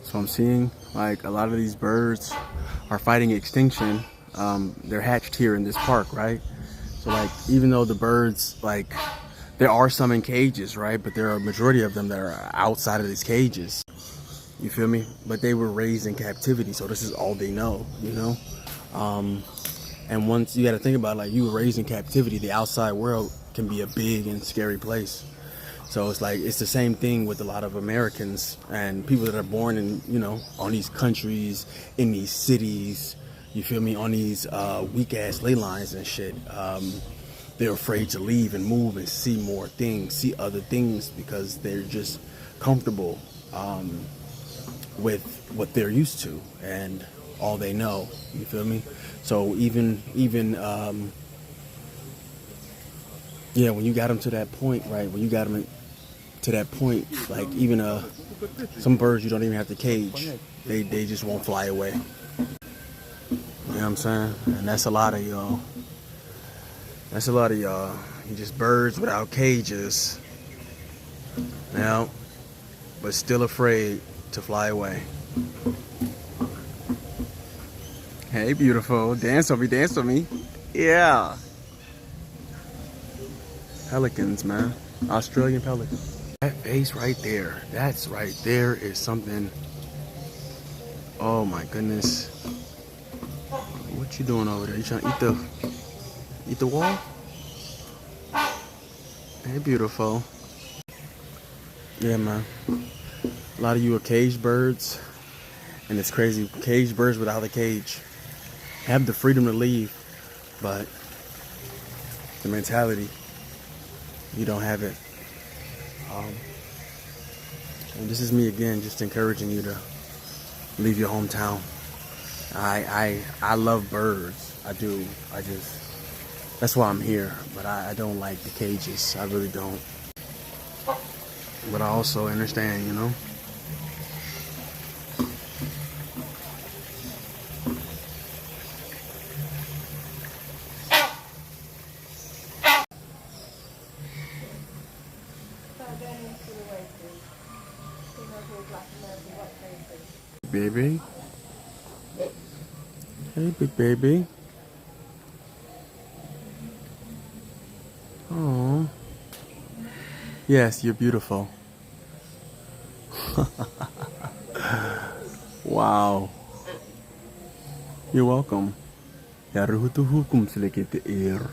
So I'm seeing like a lot of these birds are fighting extinction. They're hatched here in this park, right? So like even though the birds, like, there are some in cages, right? But there are a majority of them that are outside of these cages. You feel me? But they were raised in captivity, so this is all they know, you know? And once you got to think about it, like, you were raised in captivity, the outside world can be a big and scary place. So it's like, it's the same thing with a lot of Americans and people that are born in, you know, on these countries, in these cities, you feel me, on these weak ass ley lines and shit. They're afraid to leave and move and see more things, see other things, because they're just comfortable with what they're used to and all they know. You feel me? So even yeah, when you got them to that point, right? When you got them to that point, like even some birds you don't even have to cage. They just won't fly away. You know what I'm saying? And that's a lot of y'all. That's a lot of y'all. You just birds without cages. Now, but still afraid to fly away. Hey, beautiful. Dance with me, dance with me. Yeah. Pelicans, man. Australian pelicans. That face right there, that's right there is something. Oh my goodness. What you doing over there? You trying to eat the wall? Hey, beautiful. Yeah, man. A lot of you are caged birds, and it's crazy. Caged birds without a cage have the freedom to leave, but the mentality, you don't have it. And this is me again, just encouraging you to leave your hometown. I love birds. I do. That's why I'm here. But I don't like the cages. I really don't. But I also understand, you know. Baby. Hey, big baby. Oh. Yes, you're beautiful. Wow. You're welcome. Ya ruhutu hukum sedikit air.